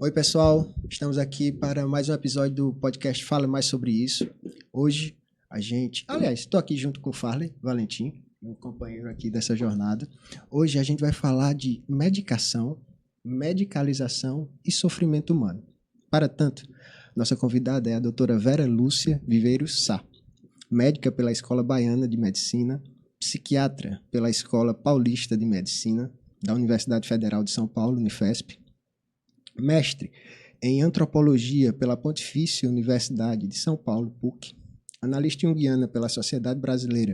Oi, pessoal. Estamos aqui para mais um episódio do podcast Fala Mais Sobre Isso. Hoje estou aqui junto com o Farley Valentim, meu companheiro aqui dessa jornada. Hoje a gente vai falar de medicação, medicalização e sofrimento humano. Para tanto, nossa convidada é a doutora Vera Lúcia Viveiros Sá, médica pela Escola Baiana de Medicina, psiquiatra pela Escola Paulista de Medicina da Universidade Federal de São Paulo, Unifesp, mestre em Antropologia pela Pontifícia Universidade de São Paulo, PUC, analista junguiana pela Sociedade Brasileira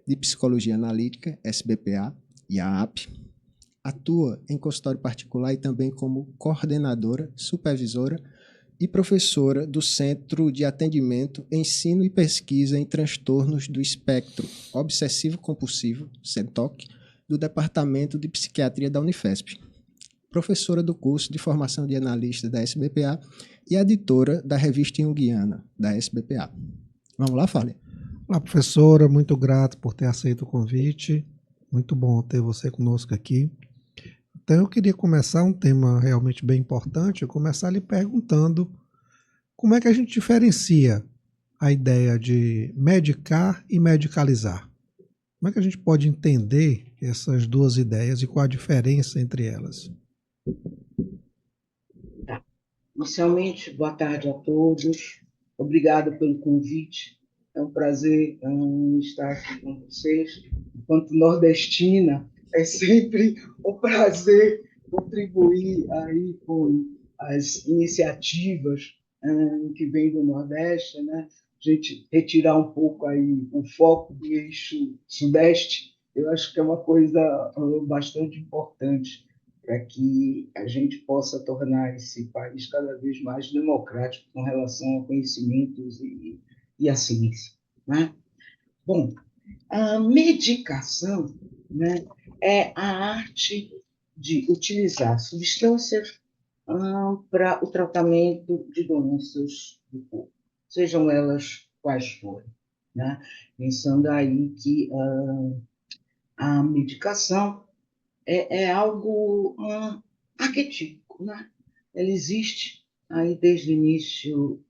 de Psicologia Analítica, SBPA, e a AAP, atua em consultório particular e também como coordenadora, supervisora e professora do Centro de Atendimento, Ensino e Pesquisa em Transtornos do Espectro Obsessivo-Compulsivo, CENTOC, do Departamento de Psiquiatria da Unifesp, professora do curso de formação de analista da SBPA e editora da revista junguiana da SBPA. Vamos lá, Farley? Olá, professora, muito grato por ter aceito o convite, muito bom ter você conosco aqui. Então eu queria começar um tema realmente bem importante, começar lhe perguntando como é que a gente diferencia a ideia de medicar e medicalizar. Como é que a gente pode entender essas duas ideias e qual a diferença entre elas? Inicialmente, boa tarde a todos. Obrigada pelo convite. É um prazer estar aqui com vocês. Enquanto nordestina, é sempre um prazer contribuir aí com as iniciativas que vêm do Nordeste, né? A gente retirar um pouco aí o foco do eixo Sudeste, eu acho que é uma coisa bastante importante para que a gente possa tornar esse país cada vez mais democrático com relação a conhecimentos e a ciência, né? Bom, a medicação, né, é a arte de utilizar substâncias para o tratamento de doenças do corpo, sejam elas quais forem, né? Pensando aí que a medicação é algo arquetípico, né? Ele existe aí desde o início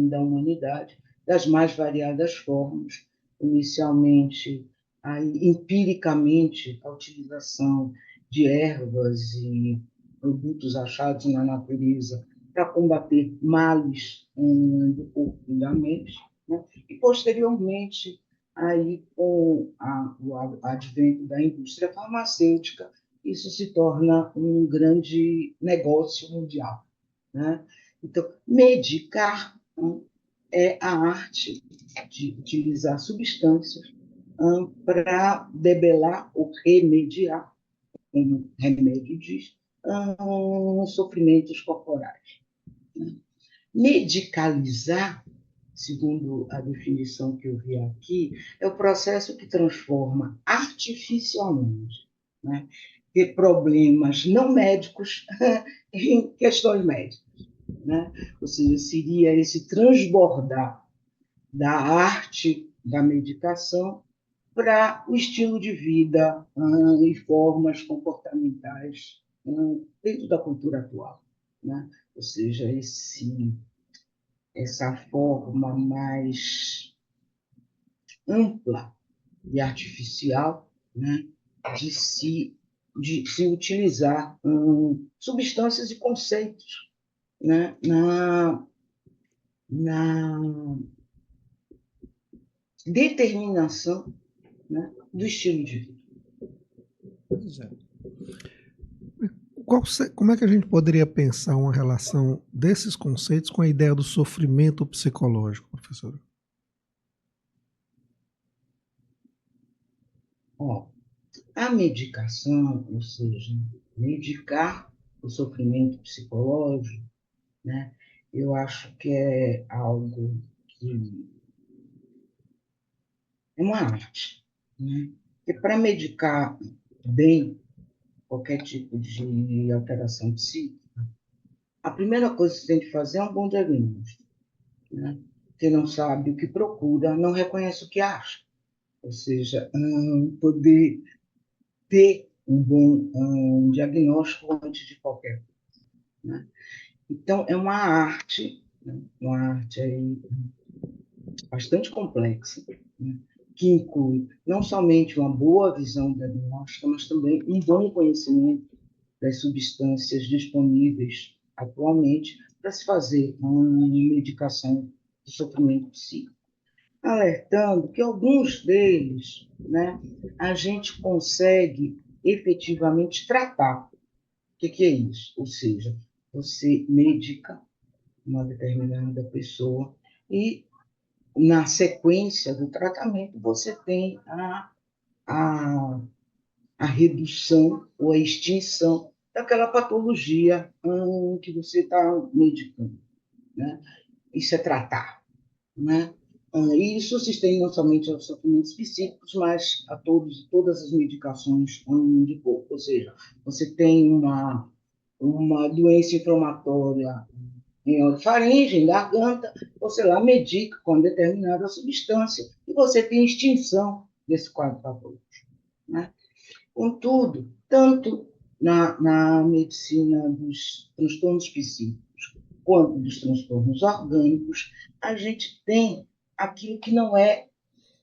da humanidade, das mais variadas formas, inicialmente, aí, empiricamente, a utilização de ervas e produtos achados na natureza para combater males do corpo e da mente, né? E, posteriormente, aí, com o advento da indústria farmacêutica, isso se torna um grande negócio mundial, né? Então, medicar é a arte de utilizar substâncias para debelar ou remediar, como o remédio diz, sofrimentos corporais, né? Medicalizar, segundo a definição que eu vi aqui, é o processo que transforma artificialmente, né, de problemas não médicos em questões médicas, né? Ou seja, seria esse transbordar da arte da medicação para o estilo de vida e formas comportamentais dentro da cultura atual, né? Ou seja, essa forma mais ampla e artificial, né, de se utilizar substâncias e conceitos, né, na determinação, né, do estilo de vida. Pois é. Como é que a gente poderia pensar uma relação desses conceitos com a ideia do sofrimento psicológico, professora? A medicação, ou seja, medicar o sofrimento psicológico, né, eu acho que é algo que é uma arte, né? E para medicar bem qualquer tipo de alteração psíquica, a primeira coisa que você tem que fazer é um bom diagnóstico, né? Quem não sabe o que procura, não reconhece o que acha. Ou seja, poder ter um bom diagnóstico antes de qualquer coisa. né? Então, é uma arte, né? Uma arte aí bastante complexa, né? Que inclui não somente uma boa visão diagnóstica, mas também um bom conhecimento das substâncias disponíveis atualmente para se fazer uma medicação de sofrimento psíquico, alertando que alguns deles, né, a gente consegue efetivamente tratar. O que é isso? Ou seja, você medica uma determinada pessoa e, na sequência do tratamento, você tem a, a redução ou a extinção daquela patologia que você está medicando, né? Isso é tratar, né? E isso se estende não somente aos sofrimentos psíquicos, mas a todas as medicações de corpo. Ou seja, você tem uma doença inflamatória em orofaringe, em garganta, você lá medica com determinada substância e você tem extinção desse quadro patológico, né? Contudo, tanto na medicina dos transtornos psíquicos quanto dos transtornos orgânicos, a gente tem aquilo que não é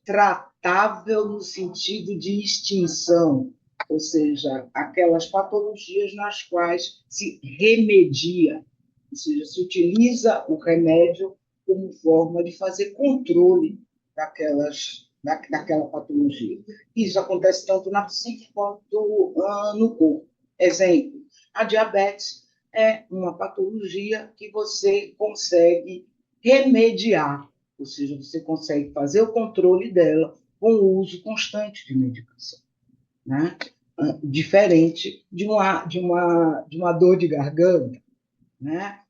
tratável no sentido de extinção, ou seja, aquelas patologias nas quais se remedia, ou seja, se utiliza o remédio como forma de fazer controle daquela patologia. Isso acontece tanto na psique quanto no corpo. Exemplo, a diabetes é uma patologia que você consegue remediar, ou seja, você consegue fazer o controle dela com o uso constante de medicação, né? Diferente de uma dor de garganta, né?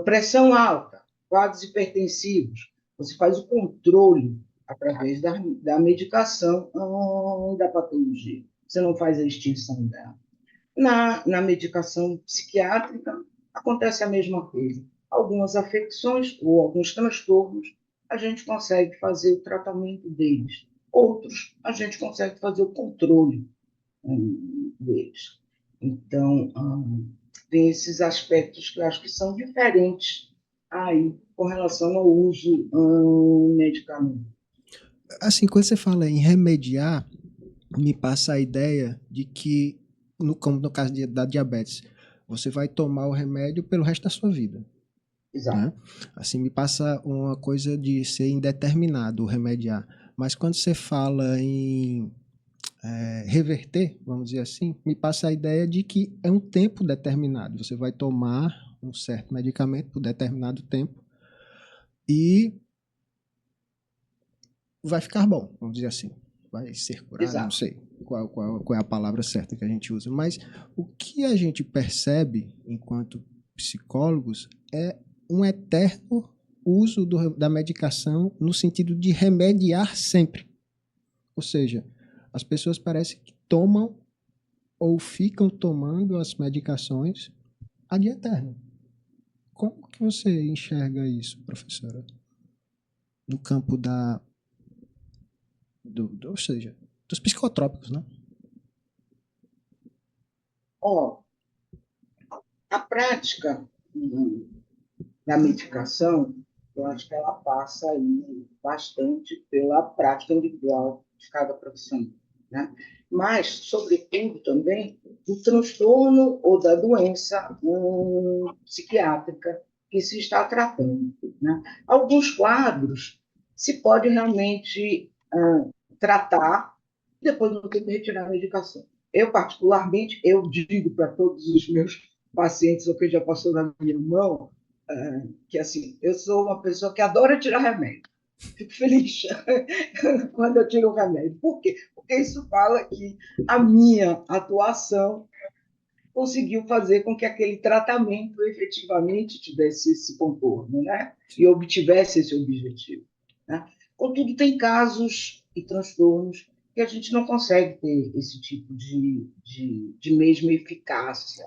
Pressão alta, quadros hipertensivos, você faz o controle através da medicação da patologia. Você não faz a extinção dela. Na medicação psiquiátrica, acontece a mesma coisa. Algumas afecções ou alguns transtornos, a gente consegue fazer o tratamento deles. Outros, a gente consegue fazer o controle deles. Então, tem esses aspectos que eu acho que são diferentes aí com relação ao uso medicamento. Assim, quando você fala em remediar, me passa a ideia de que, como no caso da diabetes, você vai tomar o remédio pelo resto da sua vida, Exato. né? Assim, me passa uma coisa de ser indeterminado, o remediar. Mas quando você fala em reverter, vamos dizer assim, me passa a ideia de que é um tempo determinado. Você vai tomar um certo medicamento por determinado tempo e vai ficar bom, vamos dizer assim. Vai ser curado, não Exato. sei qual é a palavra certa que a gente usa. Mas o que a gente percebe enquanto psicólogos é um eterno uso da medicação no sentido de remediar sempre. Ou seja, as pessoas parecem que tomam ou ficam tomando as medicações ad eterno. Como que você enxerga isso, professora? No campo ou seja, dos psicotrópicos, né? Ó, a prática da medicação, eu acho que ela passa aí bastante pela prática individual de cada profissional, né? Mas, sobretudo, também do transtorno ou da doença psiquiátrica que se está tratando, né? Alguns quadros se pode realmente tratar e depois não ter que retirar a medicação. Eu, particularmente, eu digo para todos os meus pacientes, o que já passou na minha mão, que assim, eu sou uma pessoa que adora tirar remédio. Fico feliz quando eu tiro o remédio. Por quê? Porque isso fala que a minha atuação conseguiu fazer com que aquele tratamento efetivamente tivesse esse contorno, né? E obtivesse esse objetivo, né? Contudo, tem casos e transtornos que a gente não consegue ter esse tipo de mesma eficácia,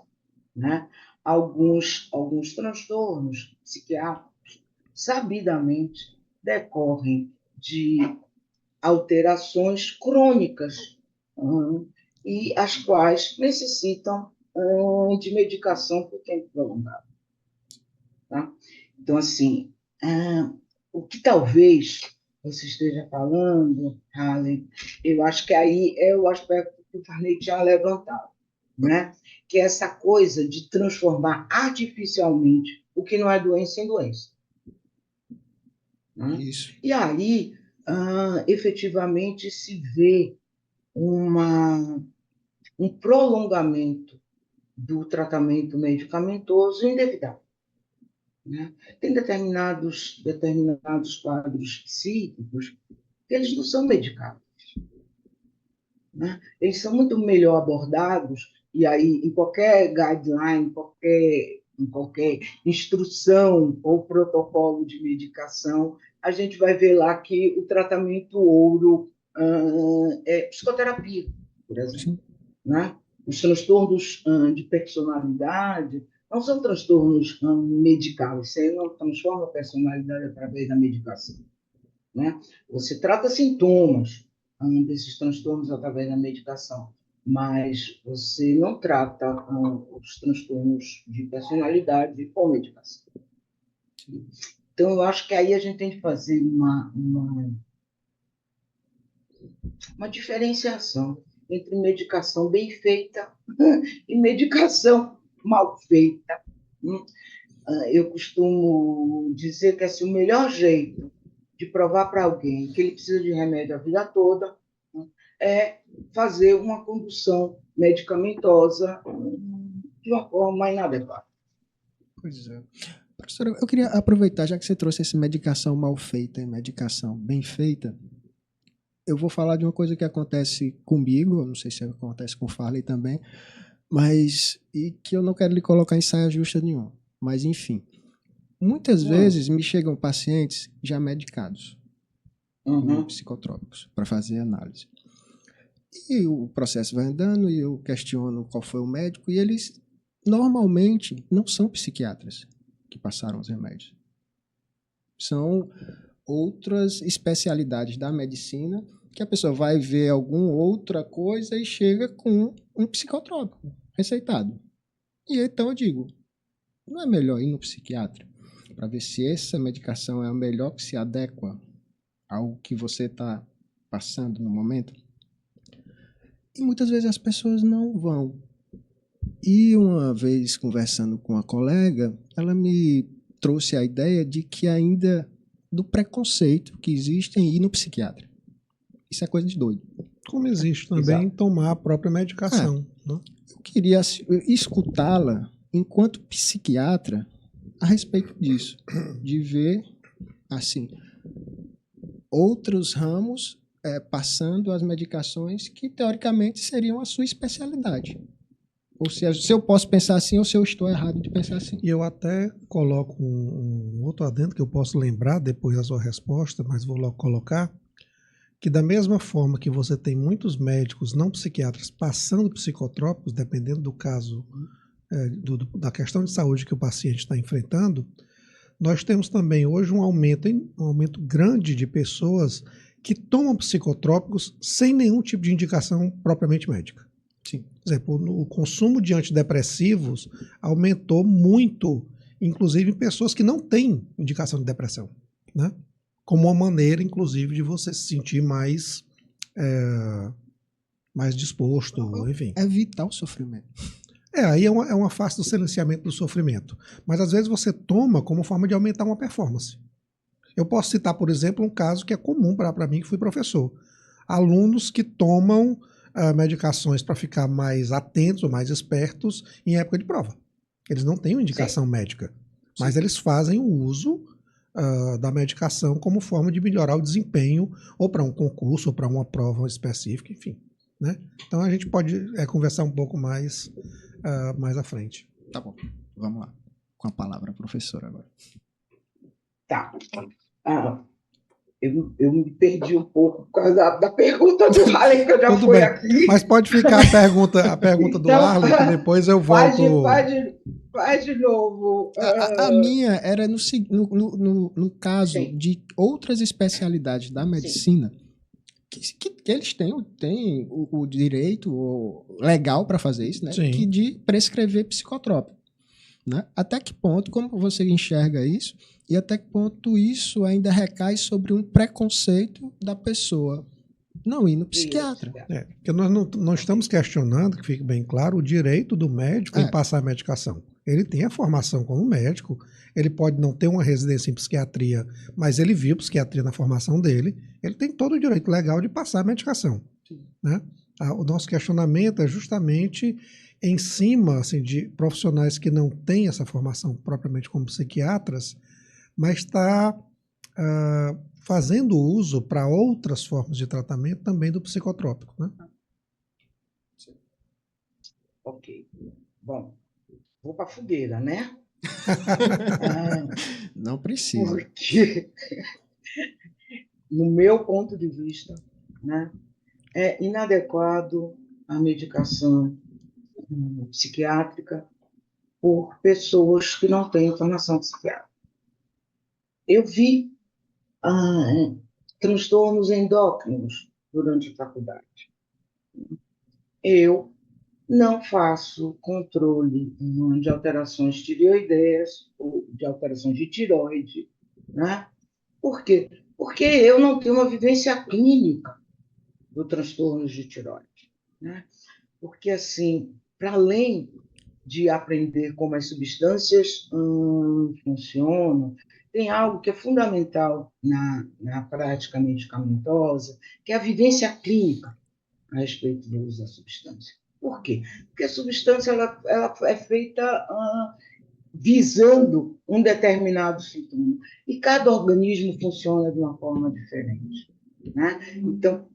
né? Alguns transtornos psiquiátricos, sabidamente, decorrem de alterações crônicas, e as quais necessitam de medicação por tempo prolongado. Tá? Então, assim, o que talvez você esteja falando, Harley, eu acho que aí é o aspecto que o Farney tinha levantado, né? Que é essa coisa de transformar artificialmente o que não é doença em doença. Né? Isso. E aí, efetivamente, se vê um prolongamento do tratamento medicamentoso indevidável. Né? Tem determinados quadros psíquicos que eles não são medicados. Né? Eles são muito melhor abordados, e aí, em qualquer guideline, em qualquer instrução ou protocolo de medicação, a gente vai ver lá que o tratamento ouro é psicoterapia, por exemplo. Né? Os transtornos de personalidade não são transtornos medicais, você não transforma a personalidade através da medicação. Né? Você trata sintomas desses transtornos através da medicação, mas você não trata os transtornos de personalidade com medicação. Então, eu acho que aí a gente tem que fazer uma diferenciação entre medicação bem feita e medicação mal feita. Eu costumo dizer que assim, o melhor jeito de provar para alguém que ele precisa de remédio a vida toda é fazer uma condução medicamentosa de uma forma inadequada. Pois é. Professora, eu queria aproveitar, já que você trouxe essa medicação mal feita e medicação bem feita, eu vou falar de uma coisa que acontece comigo, eu não sei se acontece com o Farley também, mas e que eu não quero lhe colocar em saia justa nenhuma. Mas, enfim, muitas vezes me chegam pacientes já medicados com psicotrópicos para fazer análise. E o processo vai andando e eu questiono qual foi o médico e eles normalmente não são psiquiatras que passaram os remédios. São outras especialidades da medicina que a pessoa vai ver alguma outra coisa e chega com um psicotrópico receitado. E então eu digo, não é melhor ir no psiquiatra para ver se essa medicação é a melhor que se adequa ao que você está passando no momento? E muitas vezes as pessoas não vão. E uma vez conversando com uma colega, ela me trouxe a ideia de que ainda do preconceito que existe em ir no psiquiatra. Isso é coisa de doido. Como existe também tomar a própria medicação. Né? Eu queria escutá-la, enquanto psiquiatra, a respeito disso. De ver, assim, outros ramos passando as medicações que, teoricamente, seriam a sua especialidade. Ou seja, se eu posso pensar assim ou se eu estou errado de pensar assim. E eu até coloco um outro adendo que eu posso lembrar depois da sua resposta, mas vou logo colocar, que da mesma forma que você tem muitos médicos não psiquiatras passando psicotrópicos, dependendo do caso, da questão de saúde que o paciente está enfrentando, nós temos também hoje um aumento grande de pessoas que tomam psicotrópicos sem nenhum tipo de indicação propriamente médica. Sim. Por exemplo, o consumo de antidepressivos aumentou muito, inclusive em pessoas que não têm indicação de depressão, né? Como uma maneira, inclusive, de você se sentir mais disposto, enfim. Evitar o sofrimento. Aí é uma face do silenciamento do sofrimento. Mas às vezes você toma como forma de aumentar uma performance. Eu posso citar, por exemplo, um caso que é comum para mim, que fui professor. Alunos que tomam medicações para ficar mais atentos ou mais espertos em época de prova. Eles não têm uma indicação médica, mas eles fazem o uso da medicação como forma de melhorar o desempenho ou para um concurso ou para uma prova específica, enfim. Né? Então a gente pode conversar um pouco mais à frente. Tá bom, vamos lá. Com a palavra, professora, agora. Tá. Eu me perdi um pouco por causa da pergunta do Harley, que eu já Tudo fui bem. aqui. Mas pode ficar a pergunta do Harley, que depois eu volto. Faz de novo. A minha era no caso Sim. de outras especialidades da medicina que eles têm o direito legal para fazer isso, né? Sim. Que de prescrever psicotrópico. Né? Até que ponto, como você enxerga isso, e até que ponto isso ainda recai sobre um preconceito da pessoa não ir no psiquiatra? Porque nós não estamos questionando, que fique bem claro, o direito do médico em passar a medicação. Ele tem a formação como médico, ele pode não ter uma residência em psiquiatria, mas ele viu psiquiatria na formação dele, ele tem todo o direito legal de passar a medicação. Né? O nosso questionamento é justamente em cima assim, de profissionais que não têm essa formação propriamente como psiquiatras, mas está fazendo uso para outras formas de tratamento também do psicotrópico. Né? Ok. Bom, vou para a fogueira, né? Não precisa. Porque, no meu ponto de vista, né, é inadequado a medicação psiquiátrica por pessoas que não têm formação psiquiátrica. Eu vi transtornos endócrinos durante a faculdade. Eu não faço controle de alterações tireoideias ou de alterações de tireoide. Né? Por quê? Porque eu não tenho uma vivência clínica do transtorno de tireoide. Né? Porque, assim, para além de aprender como as substâncias funcionam, tem algo que é fundamental na prática medicamentosa, que é a vivência clínica a respeito do uso da substância. Por quê? Porque a substância ela é feita visando um determinado sintoma. E cada organismo funciona de uma forma diferente. Né? Então,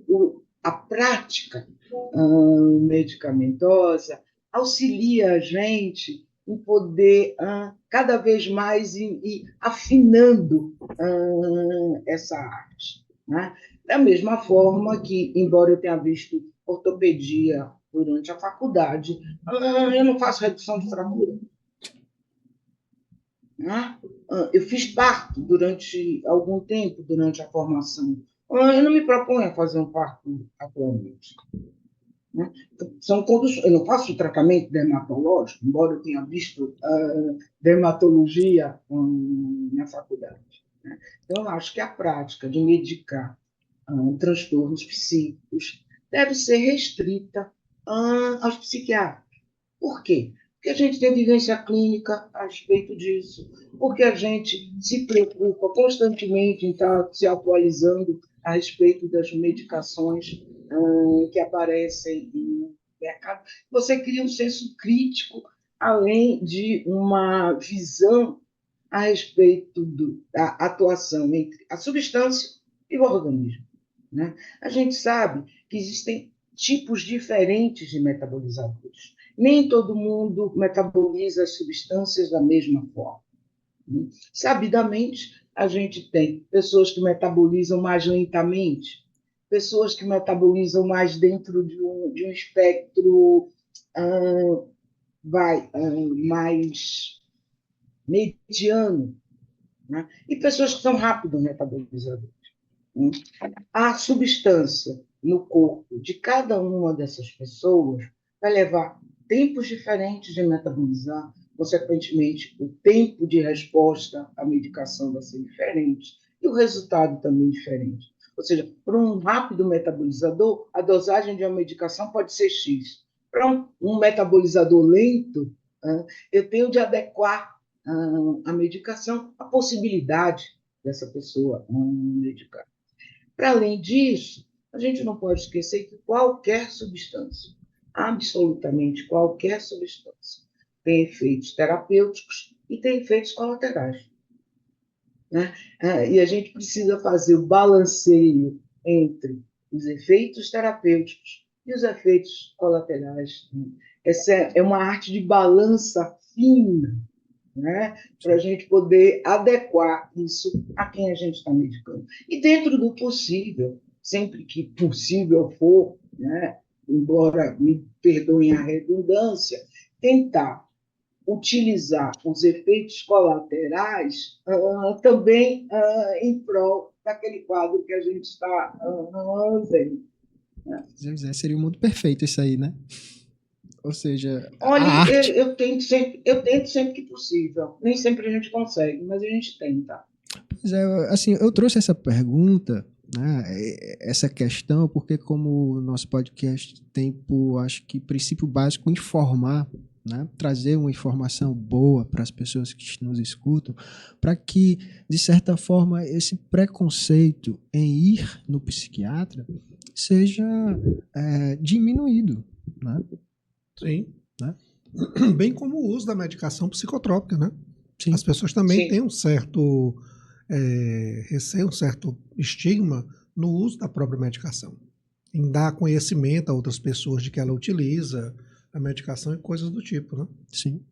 a prática medicamentosa auxilia a gente em poder cada vez mais ir afinando essa arte. Né? Da mesma forma que, embora eu tenha visto ortopedia durante a faculdade, eu não faço redução de fratura. Né? Eu fiz parto durante algum tempo, durante a formação. Eu não me proponho a fazer um parto atualmente. Né? São conduções. Eu não faço tratamento dermatológico, embora eu tenha visto dermatologia na faculdade. Né? Então, eu acho que a prática de medicar transtornos psíquicos deve ser restrita aos psiquiatras. Por quê? Porque a gente tem vivência clínica a respeito disso, porque a gente se preocupa constantemente em estar se atualizando a respeito das medicações que aparecem no mercado. Você cria um senso crítico, além de uma visão a respeito da atuação entre a substância e o organismo. Né? A gente sabe que existem tipos diferentes de metabolizadores. Nem todo mundo metaboliza as substâncias da mesma forma. Sabidamente, a gente tem pessoas que metabolizam mais lentamente, pessoas que metabolizam mais dentro de um espectro mais mediano, né? E pessoas que são rápido metabolizadores. A substância no corpo de cada uma dessas pessoas vai levar tempos diferentes de metabolizar, consequentemente, o tempo de resposta à medicação vai ser diferente e o resultado também diferente. Ou seja, para um rápido metabolizador, a dosagem de uma medicação pode ser X. Para um metabolizador lento, eu tenho de adequar a medicação à possibilidade dessa pessoa medicar. Para além disso, a gente não pode esquecer que qualquer substância, absolutamente qualquer substância, tem efeitos terapêuticos e tem efeitos colaterais. Né? E a gente precisa fazer o balanceio entre os efeitos terapêuticos e os efeitos colaterais. Essa é uma arte de balança fina, né? Para a gente poder adequar isso a quem a gente está medicando. E dentro do possível, sempre que possível for, né? Embora me perdoem a redundância, tentar utilizar os efeitos colaterais também em prol daquele quadro que a gente está vendo. Né? Seria um mundo perfeito isso aí, né? Ou seja, olha, a arte... eu tento sempre que possível. Nem sempre a gente consegue, mas a gente tenta. Pois é, assim, eu trouxe essa pergunta, né, essa questão, porque como o nosso podcast tem por, acho que, princípio básico, informar, né, trazer uma informação boa para as pessoas que nos escutam, para que, de certa forma, esse preconceito em ir no psiquiatra seja diminuído, né? Sim. Né? Bem como o uso da medicação psicotrópica, né? Sim. As pessoas também Sim. têm um certo receio, um certo estigma no uso da própria medicação, em dar conhecimento a outras pessoas de que ela utiliza a medicação e coisas do tipo, né? Sim.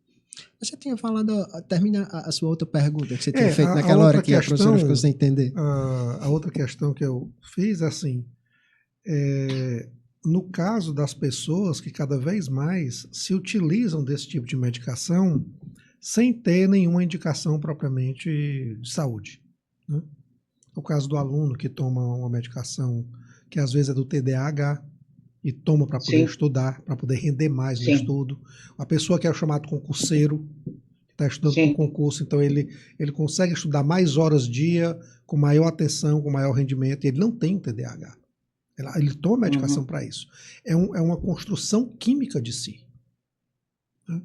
Você tinha falado, termina a sua outra pergunta que você tinha feito naquela hora que questão, a professora ficou sem entender. A outra questão que eu fiz, assim, no caso das pessoas que cada vez mais se utilizam desse tipo de medicação sem ter nenhuma indicação propriamente de saúde, né? O caso do aluno que toma uma medicação que às vezes é do TDAH e toma para poder estudar, para poder render mais no estudo. A pessoa que é o chamado concurseiro, que está estudando para um concurso, então ele consegue estudar mais horas dia, com maior atenção, com maior rendimento, e ele não tem o TDAH. Ele toma medicação para isso. É uma construção química de si. Né?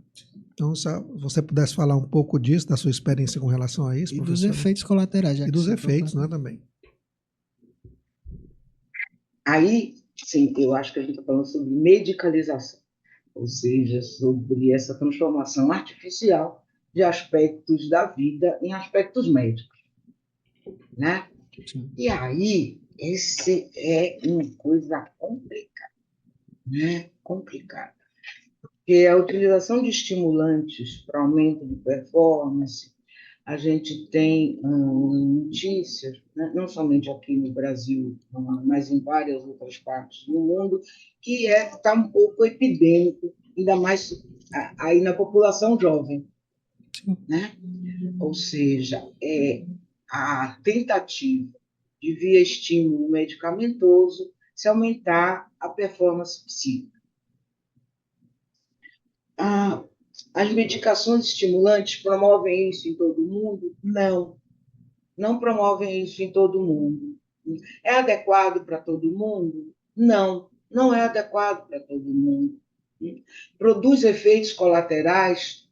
Então, se você pudesse falar um pouco disso, da sua experiência com relação a isso, e professor? Dos efeitos colaterais. E dos efeitos, né, também. Aí, sim, eu acho que a gente está falando sobre medicalização, ou seja, sobre essa transformação artificial de aspectos da vida em aspectos médicos, né? Sim. E aí, esse é uma coisa complicada, né? Complicada. Porque a utilização de estimulantes para aumento de performance, a gente tem notícias, né, não somente aqui no Brasil, mas em várias outras partes do mundo, que está um pouco epidêmico, ainda mais aí na população jovem. Né? Ou seja, a tentativa de, via estímulo medicamentoso, se aumentar a performance psíquica. As medicações estimulantes promovem isso em todo mundo? Não, não promovem isso em todo mundo. É adequado para todo mundo? Não, não é adequado para todo mundo. Produz efeitos colaterais?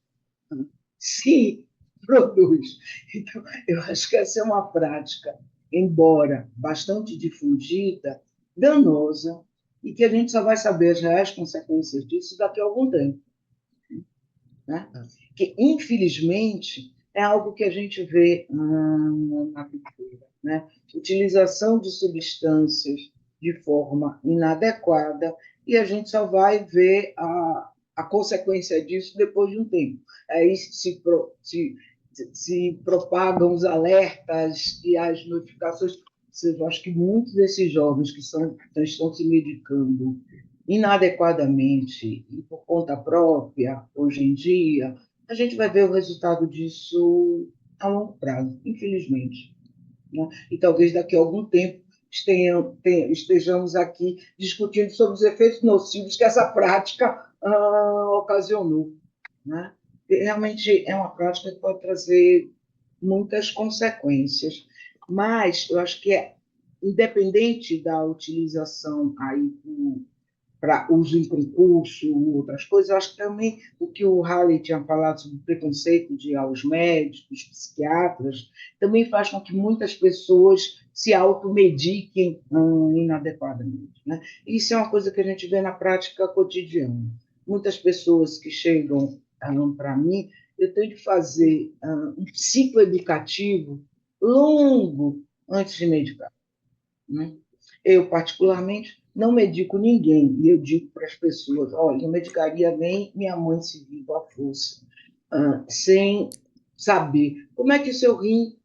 Sim, produz. Então, eu acho que essa é uma prática, embora bastante difundida, danosa, e que a gente só vai saber as reais consequências disso daqui a algum tempo. Né? Que, infelizmente, é algo que a gente vê na cultura. Né? Utilização de substâncias de forma inadequada, e a gente só vai ver a consequência disso depois de um tempo. Aí se propagam os alertas e as notificações. Eu acho que muitos desses jovens que estão se medicando inadequadamente e por conta própria, hoje em dia, a gente vai ver o resultado disso a longo prazo, infelizmente. Né? E talvez daqui a algum tempo estejamos aqui discutindo sobre os efeitos nocivos que essa prática ocasionou. Né? Realmente é uma prática que pode trazer muitas consequências, mas eu acho que independente da utilização aí para uso em concurso, outras coisas. Eu acho que também o que o Halley tinha falado sobre o preconceito de aos médicos, psiquiatras, também faz com que muitas pessoas se automediquem inadequadamente. Né? Isso é uma coisa que a gente vê na prática cotidiana. Muitas pessoas que chegam para mim, eu tenho que fazer um ciclo educativo longo antes de medicar. Né? Eu, particularmente, não medico ninguém, e eu digo para as pessoas, olha, não medicaria nem minha mãe se viva à força, sem saber como é que o seu rim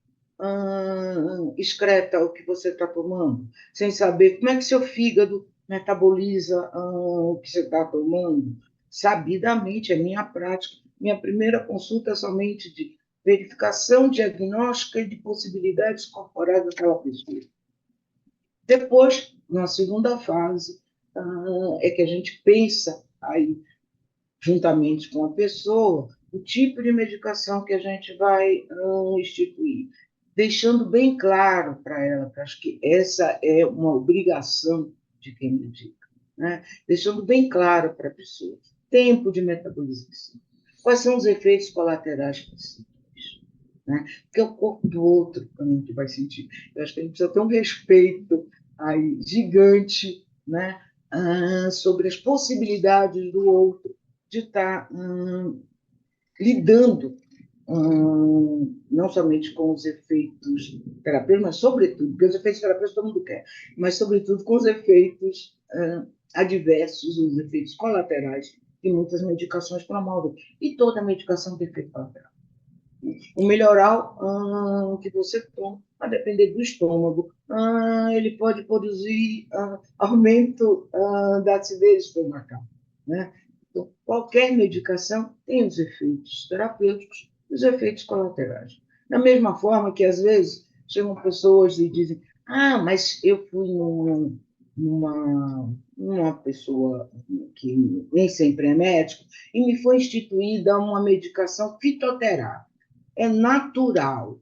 excreta o que você está tomando, sem saber como é que seu fígado metaboliza o que você está tomando. Sabidamente, é minha prática, minha primeira consulta é somente de verificação diagnóstica e de possibilidades corporais daquela pessoa. Depois, na segunda fase, é que a gente pensa aí, juntamente com a pessoa, o tipo de medicação que a gente vai instituir, deixando bem claro para ela, que acho que essa é uma obrigação de quem medica, né? Deixando bem claro para a pessoa, tempo de metabolização, quais são os efeitos colaterais possíveis, né? Porque é o corpo do outro também que vai sentir. Eu acho que a gente precisa ter um respeito aí, gigante, né? Sobre as possibilidades do outro de estar lidando não somente com os efeitos terapêuticos, mas sobretudo, porque os efeitos terapêuticos todo mundo quer, mas sobretudo com os efeitos adversos, os efeitos colaterais que muitas medicações promovem. E toda medicação tem efeito colateral. O melhoral que você toma, a depender do estômago, ele pode produzir aumento da acidez estomacal, né? Então, qualquer medicação tem os efeitos terapêuticos e os efeitos colaterais. Da mesma forma que, às vezes, chegam pessoas e dizem: mas eu fui numa pessoa que nem sempre é médico e me foi instituída uma medicação fitoterápica. É natural.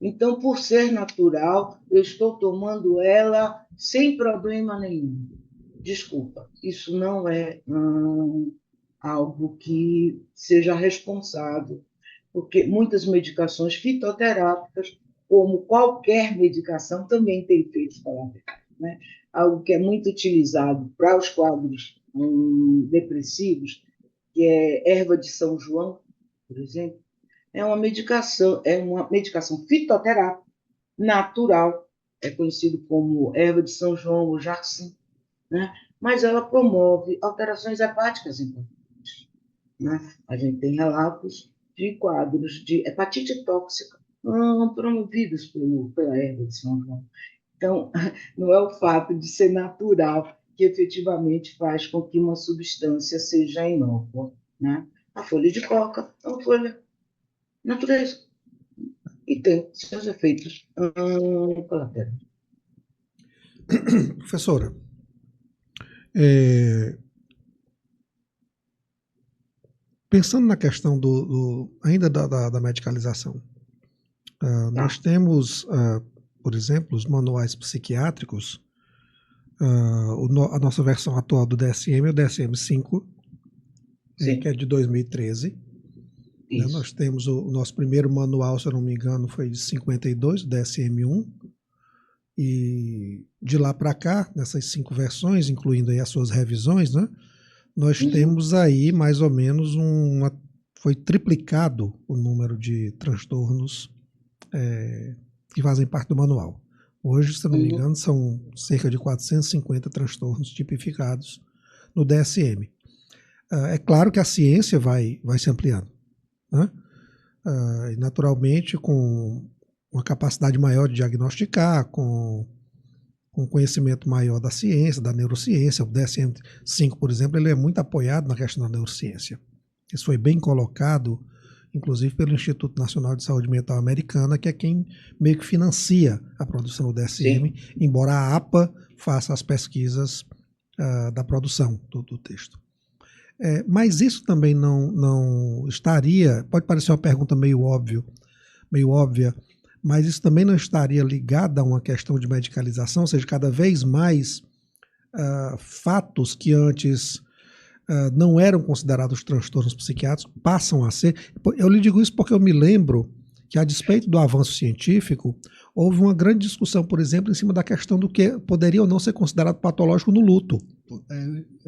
Então, por ser natural, eu estou tomando ela sem problema nenhum. Desculpa, isso não é algo que seja responsável, porque muitas medicações fitoterápicas, como qualquer medicação, também tem efeitos colaterais, né? Algo que é muito utilizado para os quadros depressivos, que é erva de São João, por exemplo, é uma medicação fitoterápica natural, é conhecido como erva de São João ou jarsim, né? Mas ela promove alterações hepáticas importantes, né? A gente tem relatos de quadros de hepatite tóxica promovidos pela erva de São João. Então, não é o fato de ser natural que efetivamente faz com que uma substância seja inócua, né? A folha de coca é uma folha natureza e tem seus efeitos colaterais. Professora, pensando na questão ainda da medicalização, nós temos, por exemplo, os manuais psiquiátricos, a nossa versão atual do DSM é o DSM-5, que é de 2013. Né? Nós temos o nosso primeiro manual, se eu não me engano, foi de 52, o DSM-1, e de lá para cá, nessas 5 versões, incluindo aí as suas revisões, né, nós temos aí mais ou menos foi triplicado o número de transtornos que fazem parte do manual. Hoje, se eu não me engano, são cerca de 450 transtornos tipificados no DSM. É claro que a ciência vai se ampliando, né? E naturalmente, com uma capacidade maior de diagnosticar, com conhecimento maior da ciência, da neurociência. O DSM-5, por exemplo, ele é muito apoiado na questão da neurociência. Isso foi bem colocado, inclusive pelo Instituto Nacional de Saúde Mental Americana, que é quem meio que financia a produção do DSM, embora a APA faça as pesquisas da produção do texto. Mas isso também não estaria, pode parecer uma pergunta meio óbvia, mas isso também não estaria ligado a uma questão de medicalização, ou seja, cada vez mais fatos que antes não eram considerados transtornos psiquiátricos passam a ser. Eu lhe digo isso porque eu me lembro que, a despeito do avanço científico, houve uma grande discussão, por exemplo, em cima da questão do que poderia ou não ser considerado patológico no luto.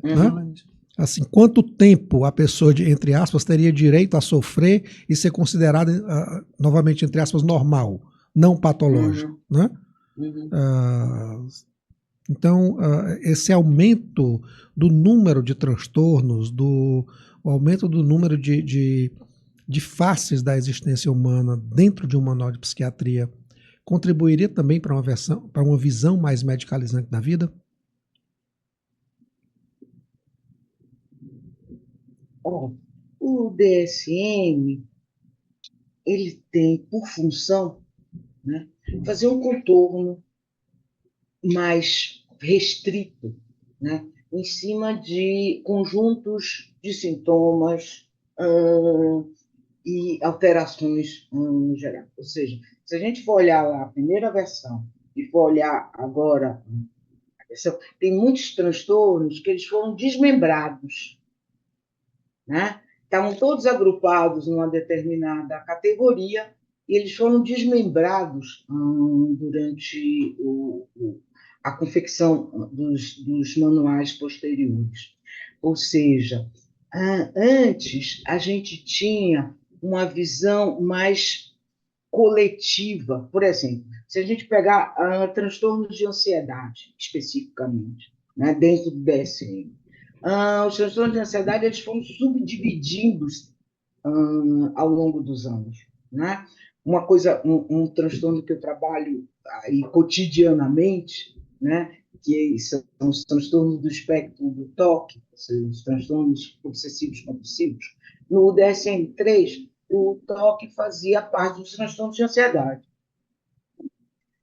Né? Assim, quanto tempo a pessoa, entre aspas, teria direito a sofrer e ser considerada, novamente, entre aspas, normal, não patológico, né? Então, esse aumento do número de transtornos, o aumento do número de faces da existência humana dentro de um manual de psiquiatria, contribuiria também para uma visão mais medicalizante da vida? o DSM, ele tem por função, né, fazer um contorno mais restrito, né, em cima de conjuntos de sintomas e alterações no geral. Ou seja, se a gente for olhar lá a primeira versão e for olhar agora a versão, tem muitos transtornos que eles foram desmembrados, né? Estavam todos agrupados numa determinada categoria e eles foram desmembrados durante a confecção dos manuais posteriores. Ou seja, antes a gente tinha uma visão mais coletiva. Por exemplo, se a gente pegar transtornos de ansiedade, especificamente, né, dentro do DSM, os transtornos de ansiedade eles foram subdivididos ao longo dos anos, né? Uma coisa, um transtorno que eu trabalho aí cotidianamente, né? Que são os transtornos do espectro do TOC, os transtornos obsessivos compulsivos. No DSM-3, o TOC fazia parte dos transtornos de ansiedade.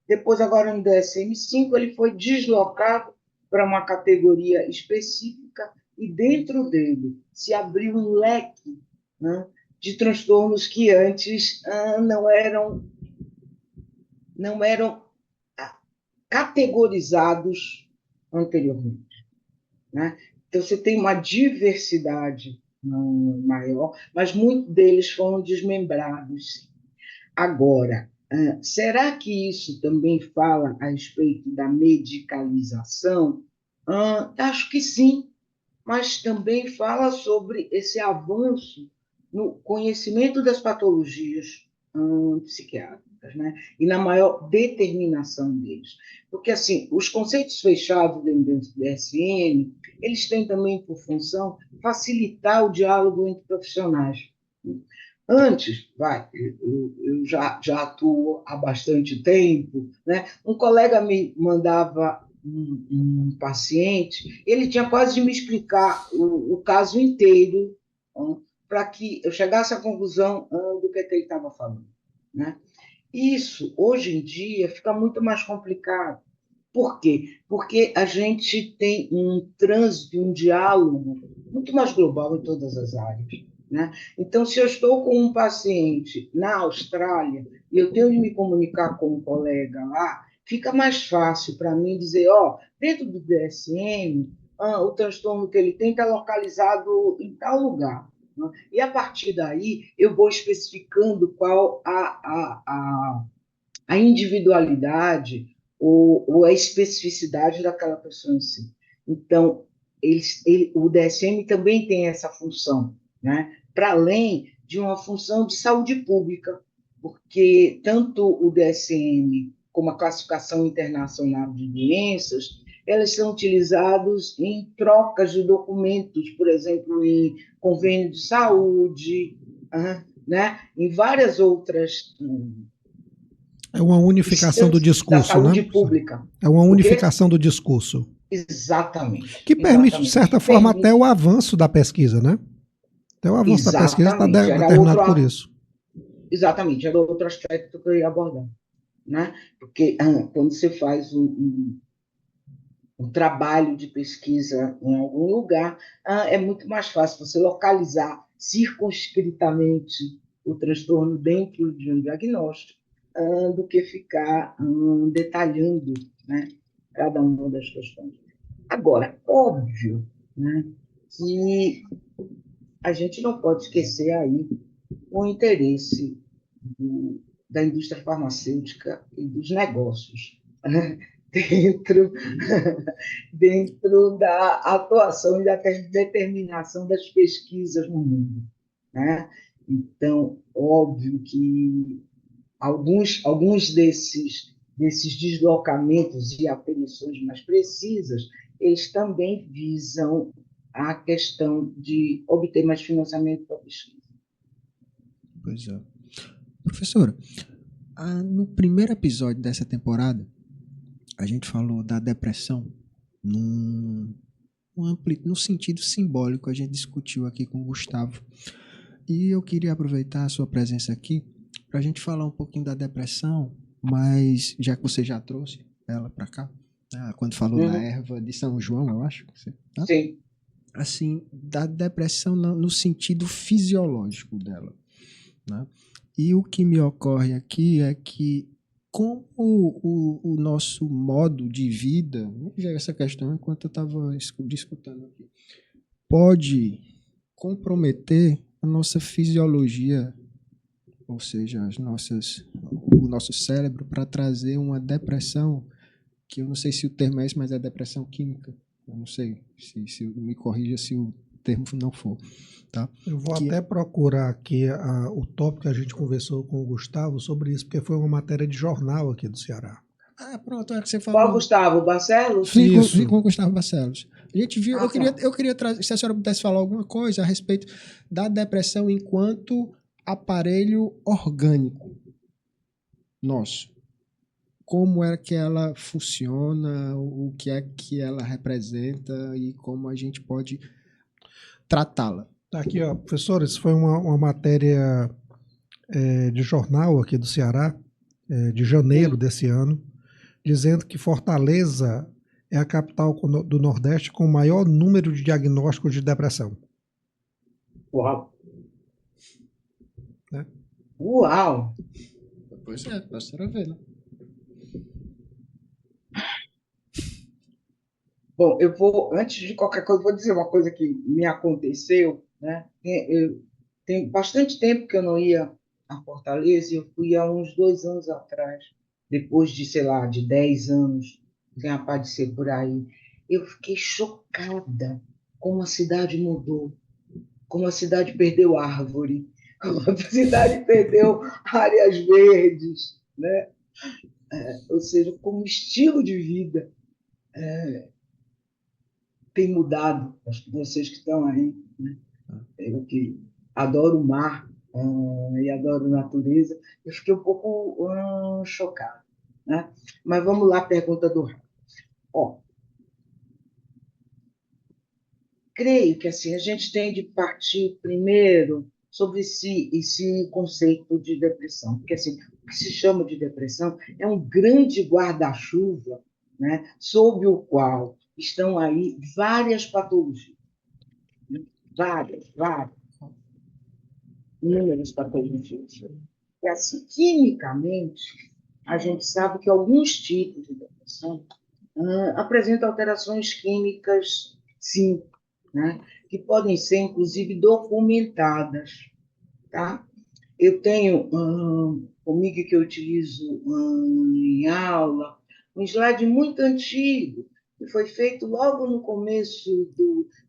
Depois, agora no DSM-5, ele foi deslocado para uma categoria específica e dentro dele se abriu um leque, né, de transtornos que antes não eram categorizados anteriormente, né? Então, você tem uma diversidade maior, mas muitos deles foram desmembrados. Agora, será que isso também fala a respeito da medicalização? Acho que sim, mas também fala sobre esse avanço no conhecimento das patologias psiquiátricas, né? E na maior determinação deles. Porque, assim, os conceitos fechados dentro do DSM, eles têm também por função facilitar o diálogo entre profissionais. Antes, eu já atuo há bastante tempo, né? Um colega me mandava um paciente, ele tinha quase de me explicar o caso inteiro para que eu chegasse à conclusão do que ele estava falando, né? Isso, hoje em dia, fica muito mais complicado. Por quê? Porque a gente tem um trânsito, um diálogo muito mais global em todas as áreas, né? Então, se eu estou com um paciente na Austrália e eu tenho de me comunicar com um colega lá, fica mais fácil para mim dizer, dentro do DSM, o transtorno que ele tem está localizado em tal lugar, né? E, a partir daí, eu vou especificando qual a individualidade ou a especificidade daquela pessoa em si. Então, o DSM também tem essa função, né? Para além de uma função de saúde pública, porque tanto o DSM como a classificação internacional de doenças, elas são utilizadas em trocas de documentos, por exemplo, em convênio de saúde, né? Em várias outras É uma unificação do da discurso, saúde né? pública. É uma unificação do discurso. Exatamente. Que permite, de certa forma, até o avanço da pesquisa, né? Até o avanço da pesquisa está determinado por isso. Exatamente, era outro aspecto que eu ia abordar, né? Porque quando você faz um trabalho de pesquisa em algum lugar, é muito mais fácil você localizar circunscritamente o transtorno dentro de um diagnóstico do que ficar detalhando, né, cada uma das questões. Agora, óbvio, né, que a gente não pode esquecer aí o interesse da indústria farmacêutica e dos negócios, né, dentro da atuação e da determinação das pesquisas no mundo, né? Então, óbvio que alguns desses deslocamentos e aferições mais precisas, eles também visam a questão de obter mais financiamento para a pesquisa. Pois é. Professora, no primeiro episódio dessa temporada, a gente falou da depressão no sentido simbólico, a gente discutiu aqui com o Gustavo E eu queria aproveitar a sua presença aqui para a gente falar um pouquinho da depressão, mas já que você já trouxe ela para cá, né, quando falou da erva de São João, eu acho. Tá? Sim. Assim, da depressão no sentido fisiológico dela. Né? E o que me ocorre aqui é que como o nosso modo de vida, vou ver essa questão enquanto eu estava discutindo aqui, pode comprometer a nossa fisiologia, ou seja, o nosso cérebro, para trazer uma depressão, que eu não sei se o termo é esse, mas é depressão química. Eu não sei, se me corrija se o termo não for. Tá? Eu vou até procurar aqui o tópico que a gente conversou com o Gustavo sobre isso, porque foi uma matéria de jornal aqui do Ceará. Ah, pronto, é que você falou. Qual Gustavo? Barcelos? Sim, com o Gustavo Barcelos. A gente viu, Ah, eu queria trazer, se a senhora pudesse falar alguma coisa a respeito da depressão enquanto aparelho orgânico nosso. Como é que ela funciona, o que é que ela representa e como a gente pode tratá-la. Tá aqui, ó, professor, isso foi uma matéria de jornal aqui do Ceará, de janeiro desse ano, dizendo que Fortaleza é a capital do Nordeste com o maior número de diagnósticos de depressão. Uau! Né? Uau! Pois é, para a senhora ver, né? Bom, antes de qualquer coisa, vou dizer uma coisa que me aconteceu, né? Tem bastante tempo que eu não ia a Fortaleza, eu fui há uns 2 anos atrás, depois de, sei lá, de 10 anos, sem aparecer por aí. Eu fiquei chocada como a cidade mudou, como a cidade perdeu árvore, como a cidade perdeu áreas verdes, né? Ou seja, como o estilo de vida tem mudado. Acho que vocês que estão aí, né? Eu que adoro o mar e adoro natureza, eu fiquei um pouco chocado. Né? Mas vamos lá, pergunta do Rafa. Ó, creio que assim, a gente tem de partir primeiro sobre esse conceito de depressão, porque assim, o que se chama de depressão é um grande guarda-chuva, né, sob o qual estão aí várias patologias, né? Várias, inúmeras patologias. E assim, quimicamente, a gente sabe que alguns tipos de depressão apresentam alterações químicas, sim, né? Que podem ser, inclusive, documentadas. Tá? Eu tenho comigo que eu utilizo em aula um slide muito antigo, que foi feito logo no começo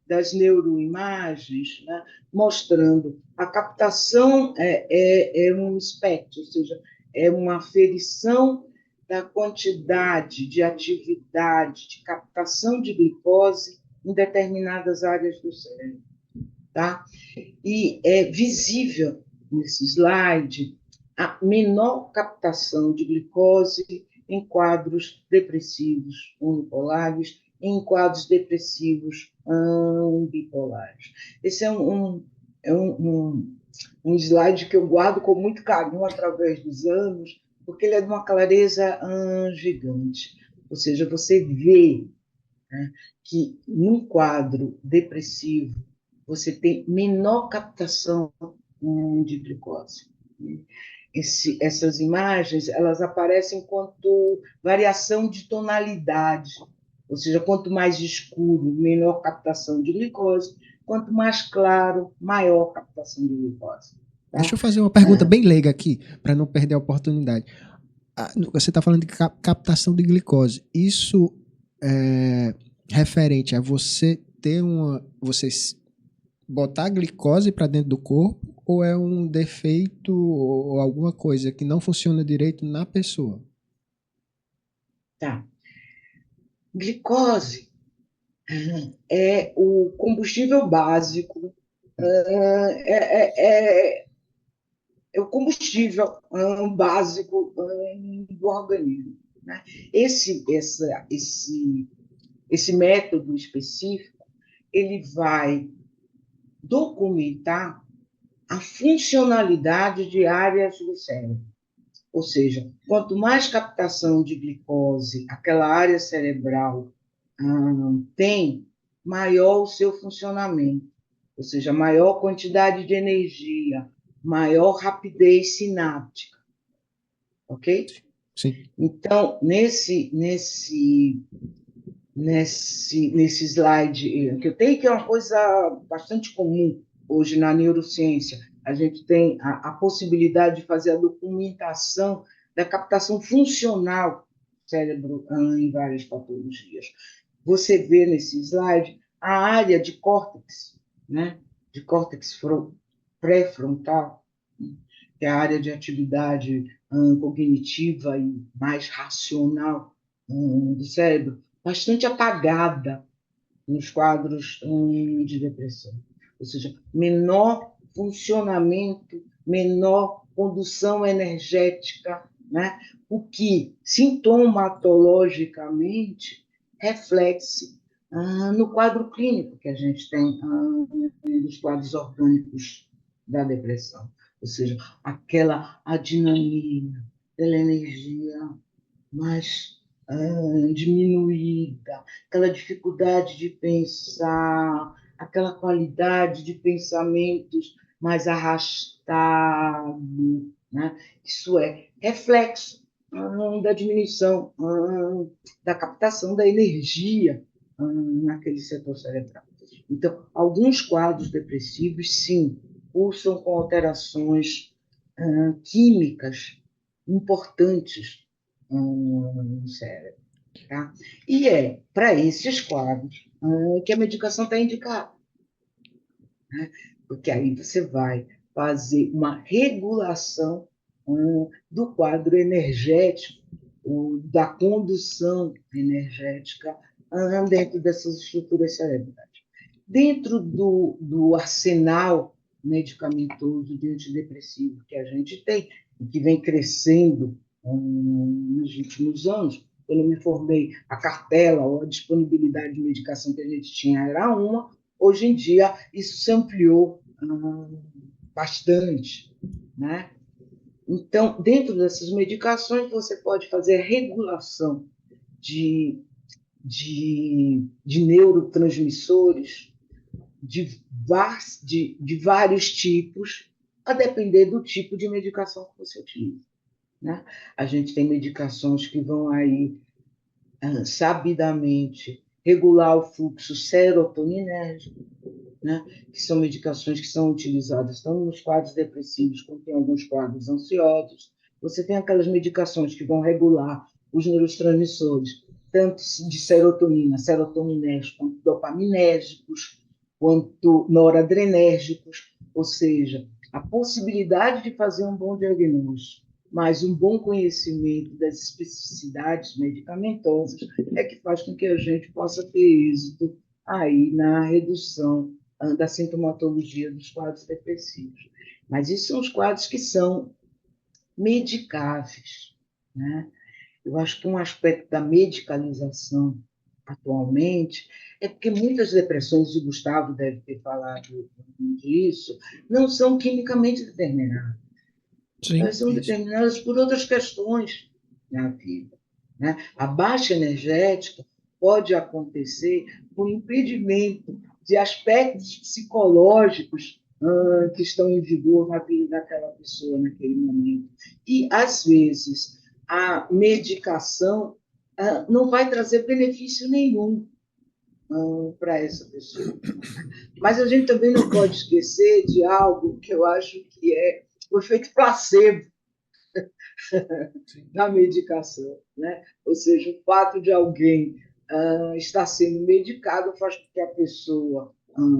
das neuroimagens, né? Mostrando a captação é um espectro, ou seja, é uma aferição da quantidade de atividade de captação de glicose em determinadas áreas do cérebro. Tá? E é visível nesse slide a menor captação de glicose em quadros depressivos unipolares e em quadros depressivos bipolares. Esse é um slide que eu guardo com muito carinho através dos anos, porque ele é de uma clareza gigante. Ou seja, você vê, né, que num quadro depressivo você tem menor captação de glicose. Essas imagens elas aparecem enquanto variação de tonalidade, ou seja, quanto mais escuro, menor captação de glicose, quanto mais claro, maior captação de glicose. Tá? Deixa eu fazer uma pergunta bem leiga aqui, para não perder a oportunidade. Você está falando de captação de glicose. Isso é referente a você ter você botar a glicose para dentro do corpo, ou é um defeito ou alguma coisa que não funciona direito na pessoa? Tá. Glicose é o combustível básico, é o combustível básico do organismo. Né? Esse método específico ele vai documentar a funcionalidade de áreas do cérebro. Ou seja, quanto mais captação de glicose aquela área cerebral tem, maior o seu funcionamento. Ou seja, maior quantidade de energia, maior rapidez sináptica. Ok? Sim. Então, nesse slide que eu tenho, que é uma coisa bastante comum hoje na neurociência, a gente tem a possibilidade de fazer a documentação da captação funcional do cérebro em várias patologias. Você vê nesse slide a área de córtex, né? De córtex pré-frontal, que é a área de atividade cognitiva e mais racional do cérebro, bastante apagada nos quadros de depressão. Ou seja, menor funcionamento, menor condução energética, né? O que sintomatologicamente reflete no quadro clínico que a gente tem nos quadros orgânicos da depressão. Ou seja, aquela adinamia, aquela energia mais diminuída, aquela dificuldade de pensar, aquela qualidade de pensamentos mais arrastado, né? Isso é reflexo da diminuição da captação da energia naquele setor cerebral. Então, alguns quadros depressivos, sim, cursam com alterações químicas importantes no cérebro. Tá? E é para esses quadros que a medicação está indicada. Né? Porque aí você vai fazer uma regulação do quadro energético, da condução energética dentro dessas estruturas cerebrais. Dentro do arsenal medicamentoso de antidepressivo que a gente tem, e que vem crescendo nos últimos anos, quando eu me formei, a cartela ou a disponibilidade de medicação que a gente tinha era uma, hoje em dia isso se ampliou bastante, né? Então, dentro dessas medicações, você pode fazer regulação de neurotransmissores de vários tipos, a depender do tipo de medicação que você utiliza. Né? A gente tem medicações que vão aí sabidamente regular o fluxo serotoninérgico, né? Que são medicações que são utilizadas tanto nos quadros depressivos quanto em alguns quadros ansiosos. Você tem aquelas medicações que vão regular os neurotransmissores, tanto de serotonina, serotoninérgicos, quanto dopaminérgicos, quanto noradrenérgicos, ou seja, a possibilidade de fazer um bom diagnóstico, mas um bom conhecimento das especificidades medicamentosas é que faz com que a gente possa ter êxito aí na redução da sintomatologia dos quadros depressivos. Mas isso são os quadros que são medicáveis, né? Eu acho que um aspecto da medicalização atualmente é porque muitas depressões, e o Gustavo deve ter falado disso, não são quimicamente determinadas. Sim, Elas são determinadas por outras questões na vida. Né? A baixa energética pode acontecer por impedimento de aspectos psicológicos que estão em vigor na vida daquela pessoa naquele momento. E, às vezes, a medicação não vai trazer benefício nenhum para essa pessoa. Mas a gente também não pode esquecer de algo que eu acho que é o efeito placebo da medicação, né? Ou seja, o fato de alguém estar sendo medicado faz com que a pessoa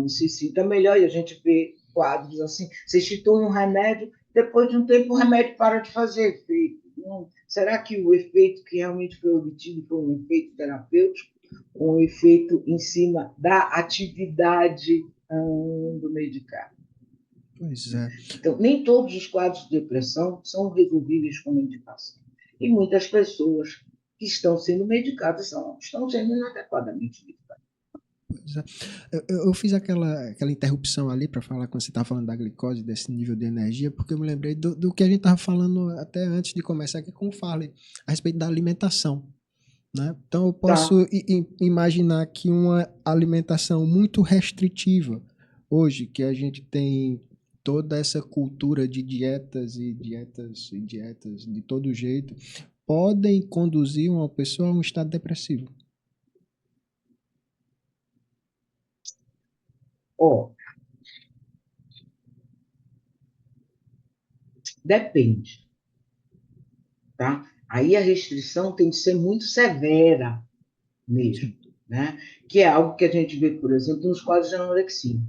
se sinta melhor, e a gente vê quadros assim, você institui um remédio, depois de um tempo o remédio para de fazer efeito. Será que o efeito que realmente foi obtido foi um efeito terapêutico, um efeito em cima da atividade do medicado? Pois é. Então, nem todos os quadros de depressão são resolvíveis com medicação. E muitas pessoas que estão sendo medicadas estão sendo inadequadamente medicadas. Eu fiz aquela interrupção ali para falar quando você estava falando da glicose, desse nível de energia, porque eu me lembrei do que a gente estava falando até antes de começar aqui com o Farley, a respeito da alimentação. Né? Então eu Tá. posso imaginar que uma alimentação muito restritiva, hoje que a gente tem toda essa cultura de dietas e dietas e dietas de todo jeito, podem conduzir uma pessoa a um estado depressivo. Ó, depende, tá? Aí a restrição tem que ser muito severa mesmo, Sim. né? Que é algo que a gente vê, por exemplo, nos quadros de anorexia.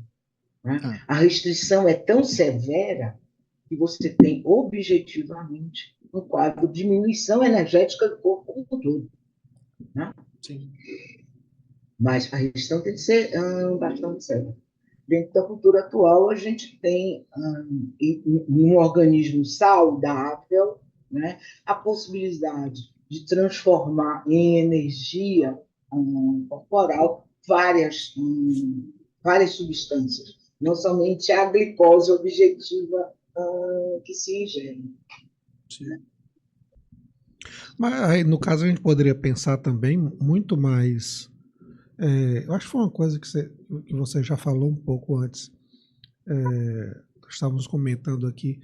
Né? Ah, A restrição é tão severa que você tem objetivamente um quadro de diminuição energética do corpo como um todo. Né? sim. Mas a restrição tem que ser bastante séria. Dentro da cultura atual, a gente tem, em um organismo saudável, né, a possibilidade de transformar em energia corporal várias substâncias, não somente a glicose objetiva que se ingere. Sim. Mas aí, no caso, a gente poderia pensar também muito mais. Eu acho que foi uma coisa que você já falou um pouco antes. Estávamos comentando aqui.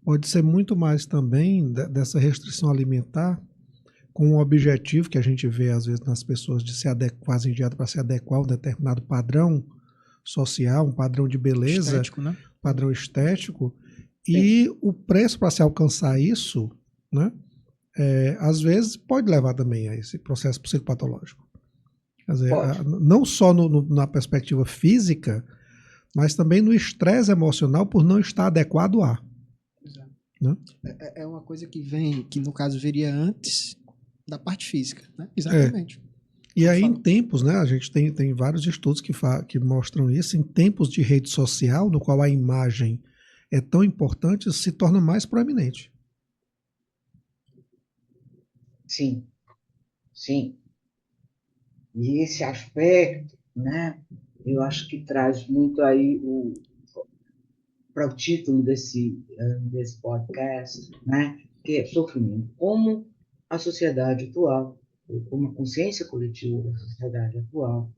Pode ser muito mais também dessa restrição alimentar com um objetivo que a gente vê às vezes nas pessoas de se adequar, fazem dieta para se adequar a um determinado padrão social, um padrão de beleza, Estético, né? padrão estético, Sim. e o preço para se alcançar isso, né, às vezes pode levar também a esse processo psicopatológico. Quer dizer, Pode. não só na perspectiva física, mas também no estresse emocional por não estar adequado a. Exato. Né? É uma coisa que vem, que no caso viria antes da parte física, né? É. Exatamente. E Como aí, em falou. tempos, né, a gente tem vários estudos que mostram isso, em tempos de rede social, no qual a imagem é tão importante, se torna mais proeminente. Sim, sim. E esse aspecto, né, eu acho que traz muito aí para o título desse podcast, né, que é sofrimento. Como a sociedade atual, ou como a consciência coletiva da sociedade atual,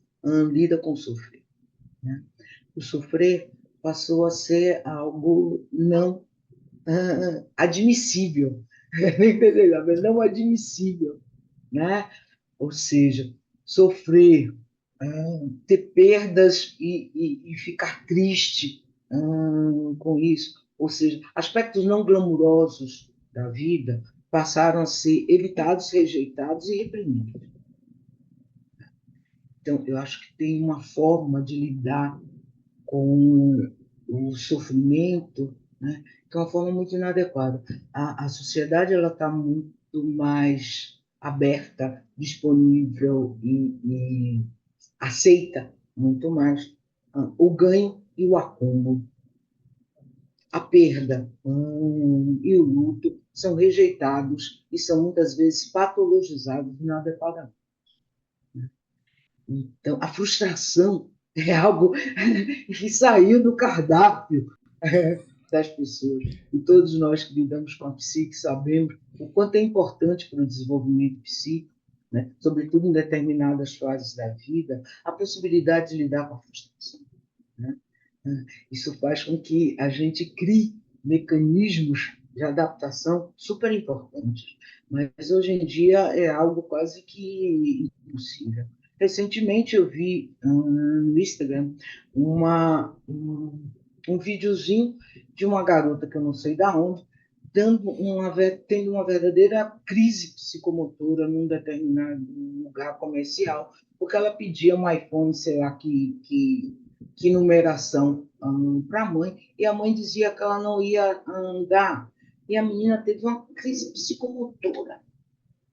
lida com o sofrer. Né? O sofrer passou a ser algo não admissível, mas não admissível, né? Ou seja, sofrer, ter perdas e ficar triste com isso. Ou seja, aspectos não glamurosos da vida passaram a ser evitados, rejeitados e reprimidos. Então, eu acho que tem uma forma de lidar com o sofrimento, né, que é uma forma muito inadequada. A sociedade ela está muito mais aberta, disponível e aceita muito mais o ganho e o acúmulo. A perda e o luto são rejeitados e são muitas vezes patologizados inadequadamente. Então, a frustração é algo que saiu do cardápio das pessoas. E todos nós que lidamos com a psique sabemos o quanto é importante para o desenvolvimento psíquico, né? Sobretudo em determinadas fases da vida, a possibilidade de lidar com a frustração. Né? Isso faz com que a gente crie mecanismos de adaptação super importantes. Mas hoje em dia é algo quase que impossível. Recentemente eu vi no Instagram um videozinho de uma garota que eu não sei da onde, tendo uma verdadeira crise psicomotora num determinado lugar comercial, porque ela pedia um iPhone, sei lá, que numeração para a mãe, e a mãe dizia que ela não ia dar. E a menina teve uma crise psicomotora.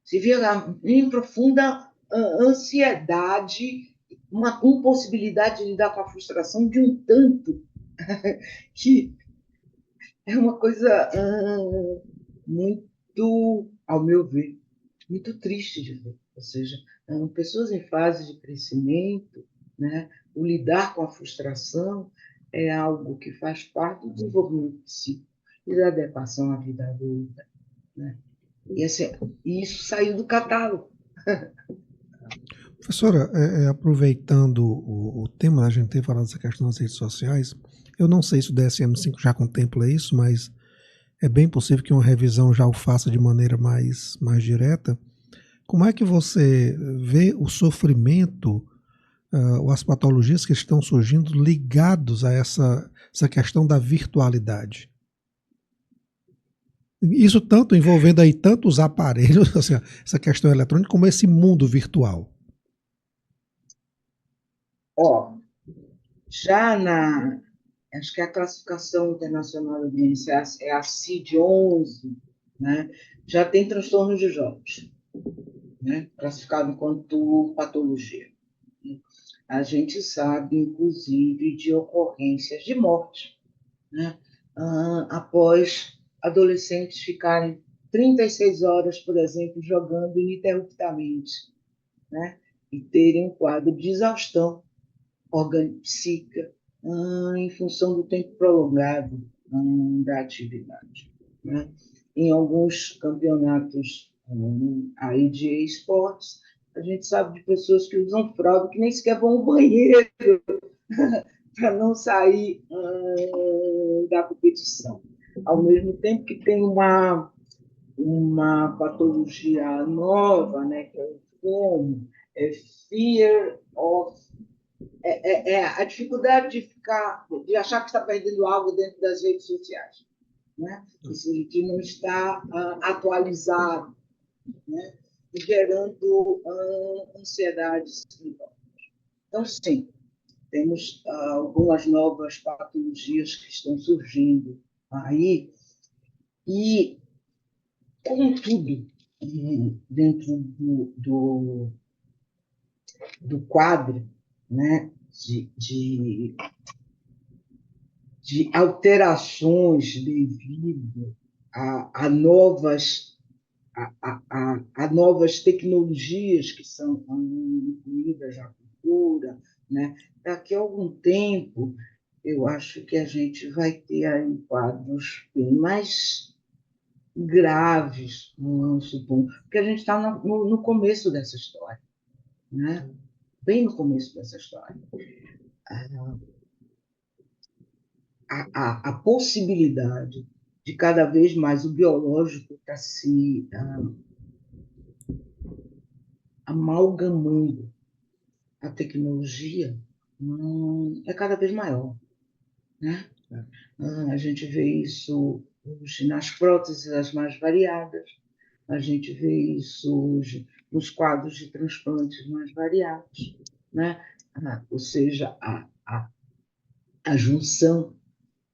Se via em profunda ansiedade, uma impossibilidade de lidar com a frustração de um tanto que é uma coisa muito, ao meu ver, muito triste de ver. Ou seja, pessoas em fase de crescimento né? O lidar com a frustração é algo que faz parte do desenvolvimento psíquico e da adequação à vida adulta, né? E isso saiu do catálogo. Professora, aproveitando o tema, a gente tem falado dessa questão das redes sociais, eu não sei se o DSM-5 já contempla isso, mas é bem possível que uma revisão já o faça de maneira mais direta. Como é que você vê o sofrimento ou as patologias que estão surgindo ligados a essa questão da virtualidade? Isso tanto envolvendo aí tantos aparelhos, assim, essa questão eletrônica, como esse mundo virtual. Ó, acho que a classificação internacional da doença é a CID-11, né? Já tem transtornos de jogos, né? Classificado enquanto patologia. A gente sabe, inclusive, de ocorrências de morte, né? Após adolescentes ficarem 36 horas, por exemplo, jogando ininterruptamente, né? E terem um quadro de exaustão psíquica em função do tempo prolongado da atividade, né? Em alguns campeonatos aí de esportes, a gente sabe de pessoas que usam fralda que nem sequer vão ao banheiro para não sair da competição. Ao mesmo tempo que tem uma patologia nova, né, que é o FOMO, é Fear of a dificuldade de achar que está perdendo algo dentro das redes sociais, né? Isso de não estar atualizado, né? E gerando ansiedades. Então, sim, temos algumas novas patologias que estão surgindo aí e, contudo, dentro do quadro, né, de alterações devido a novas a novas tecnologias que são incluídas na cultura, né? Daqui a algum tempo, eu acho que a gente vai ter aí quadros bem mais graves, suponho, porque a gente está no começo dessa história, né? Bem no começo dessa história. A possibilidade de cada vez mais o biológico estar se amalgamando à tecnologia é cada vez maior, né? A gente vê isso hoje nas próteses as mais variadas, a gente vê isso hoje nos quadros de transplantes mais variados, né? Ou seja, a junção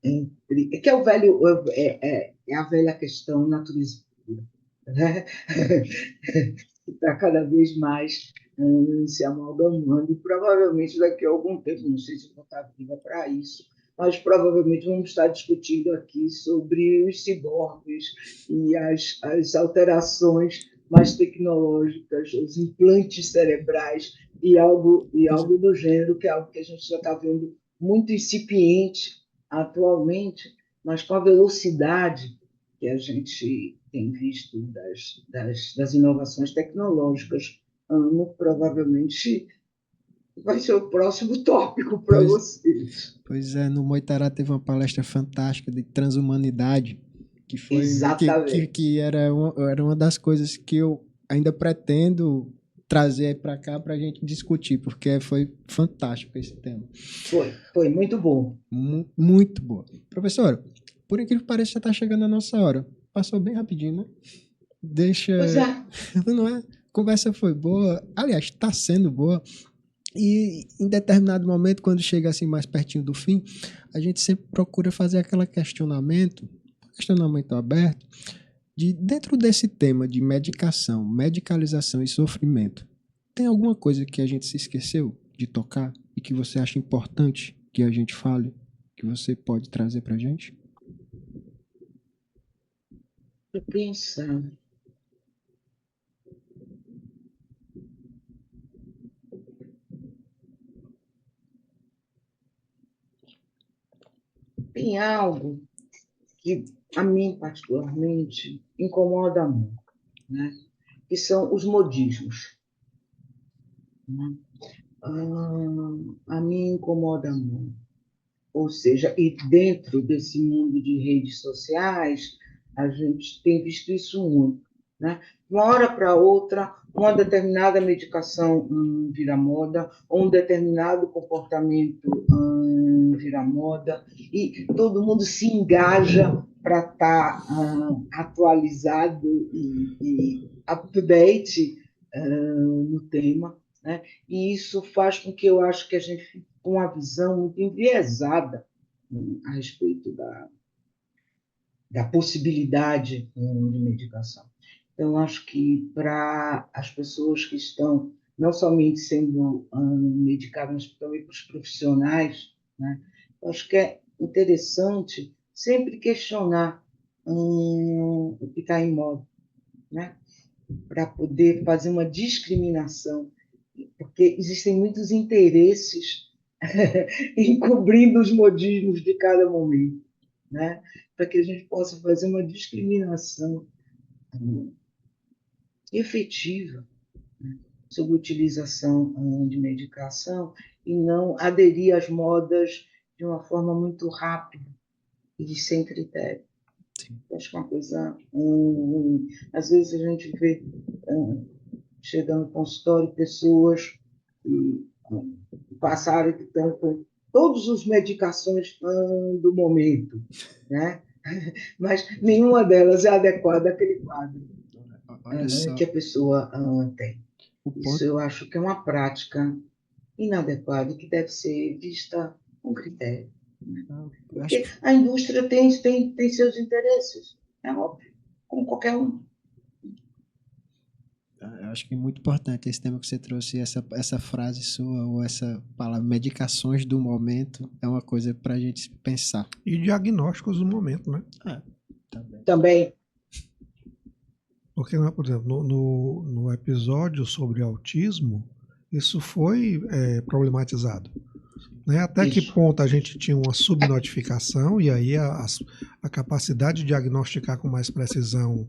entre. Que é o velho. É a velha questão natureza pura, né? Está cada vez mais se amalgamando, e provavelmente daqui a algum tempo, não sei se eu vou estar viva para isso, mas provavelmente vamos estar discutindo aqui sobre os ciborgues e as alterações mais tecnológicas, os implantes cerebrais e algo do gênero, que é algo que a gente já está vendo muito incipiente atualmente, mas com a velocidade que a gente tem visto das inovações tecnológicas, provavelmente vai ser o próximo tópico para vocês. Pois é, no Moitará teve uma palestra fantástica de transhumanidade, que foi Exatamente. que era uma das coisas que eu ainda pretendo trazer para cá para a gente discutir, porque foi fantástico esse tema. Foi muito bom. Muito boa. Professora, por incrível que pareça, já está chegando a nossa hora. Passou bem rapidinho, né? Deixa. Pois é. Não é? A conversa foi boa. Aliás, está sendo boa. E em determinado momento, quando chega assim mais pertinho do fim, a gente sempre procura fazer aquele questionamento aberto, de dentro desse tema de medicação, medicalização e sofrimento, tem alguma coisa que a gente se esqueceu de tocar e que você acha importante que a gente fale, que você pode trazer pra gente? Estou pensando. tem algo que, a mim, particularmente, incomoda muito, né? Que são os modismos. Né? A mim incomoda muito. Ou seja, e dentro desse mundo de redes sociais, a gente tem visto isso muito. Né? De uma hora para outra, uma determinada medicação vira moda, ou um determinado comportamento vira moda, e todo mundo se engaja para estar atualizado e up-to-date no tema. Né? E isso faz com que eu acho que a gente fique com uma visão muito enviesada a respeito da possibilidade de medicação. Então, acho que para as pessoas que estão não somente sendo medicadas, mas também para os profissionais, né? Eu acho que é interessante sempre questionar o que está em moda, né? Para poder fazer uma discriminação, porque existem muitos interesses encobrindo os modismos de cada momento, né? Para que a gente possa fazer uma discriminação efetiva, né, sobre a utilização de medicação e não aderir às modas de uma forma muito rápida e sem critério. Acho que é uma coisa às vezes a gente vê chegando no consultório pessoas que passaram que estão com todas as medicações do momento, né? Mas nenhuma delas é adequada àquele quadro que a pessoa tem. Isso eu acho que é uma prática inadequada e que deve ser vista com critério. Né? Porque a indústria tem seus interesses, é óbvio, como qualquer um. Eu acho que é muito importante esse tema que você trouxe, essa frase sua, ou essa palavra, medicações do momento, é uma coisa para a gente pensar. E diagnósticos do momento, né? Também. Porque, por exemplo, no episódio sobre autismo, isso foi problematizado. Né? Até que ponto a gente tinha uma subnotificação e aí a capacidade de diagnosticar com mais precisão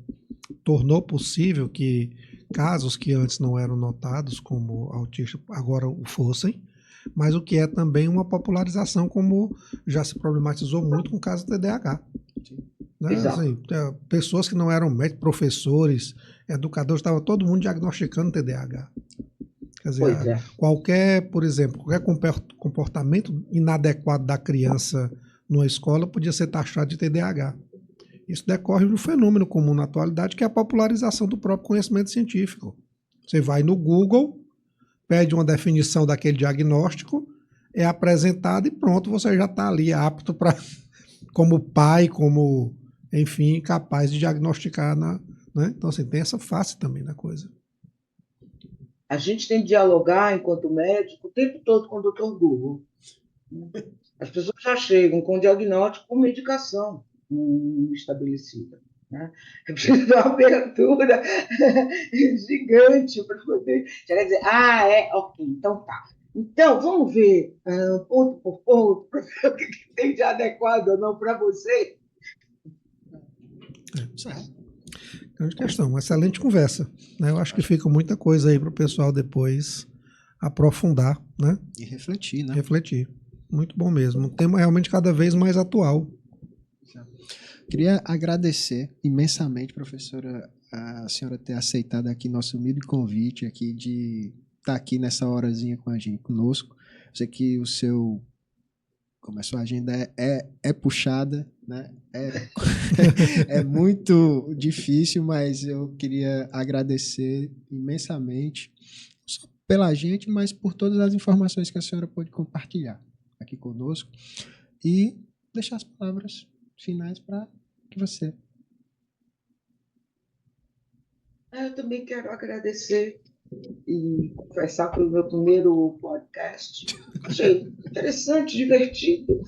tornou possível que casos que antes não eram notados como autistas agora o fossem, mas o que é também uma popularização, como já se problematizou muito com o caso do TDAH. Né? Assim, pessoas que não eram médicos, professores, educadores, estava todo mundo diagnosticando TDAH. Quer dizer, qualquer, por exemplo, qualquer comportamento inadequado da criança numa escola podia ser taxado de TDAH. Isso decorre de um fenômeno comum na atualidade, que é a popularização do próprio conhecimento científico. Você vai no Google, pede uma definição daquele diagnóstico, é apresentado e pronto, você já está ali apto para, como pai, como, enfim, capaz de diagnosticar. Né? Então, assim, tem essa face também da coisa. A gente tem que dialogar, enquanto médico, o tempo todo com o Dr. Google. As pessoas já chegam com diagnóstico com medicação estabelecida. Né? Precisa de uma abertura gigante para poder chegar e dizer, ok, então tá. Então, vamos ver ponto por ponto, para ver o que tem de adequado ou não para você. Grande questão, uma excelente conversa. Né? Eu acho que fica muita coisa aí para o pessoal depois aprofundar. Né? E refletir, né? Refletir. Muito bom mesmo. Um tema realmente cada vez mais atual. Queria agradecer imensamente, professora, a senhora ter aceitado aqui nosso humilde convite aqui de estar aqui nessa horazinha com a gente, conosco. Eu sei que como a sua agenda é puxada, né? É muito difícil, mas eu queria agradecer imensamente, não só pela gente, mas por todas as informações que a senhora pôde compartilhar aqui conosco e deixar as palavras finais para que você. Eu também quero agradecer e confessar pelo meu primeiro podcast. Achei interessante, divertido.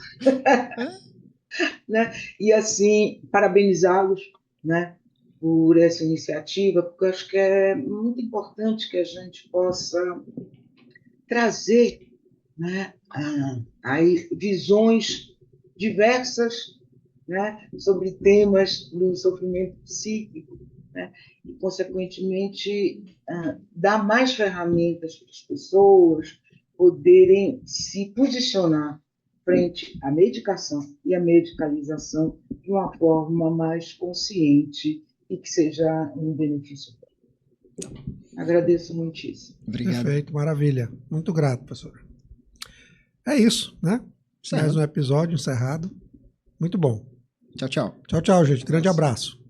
Né? E, assim, parabenizá-los, né, por essa iniciativa, porque eu acho que é muito importante que a gente possa trazer, né, aí visões diversas, né, sobre temas do sofrimento psíquico, né, e, consequentemente, dar mais ferramentas para as pessoas poderem se posicionar frente à medicação e à medicalização de uma forma mais consciente e que seja um benefício. Agradeço muitíssimo. Obrigado. Perfeito, maravilha. Muito grato, professora. É isso, né? Mais um episódio encerrado. Muito bom. Tchau, tchau. Tchau, tchau, gente. Grande abraço.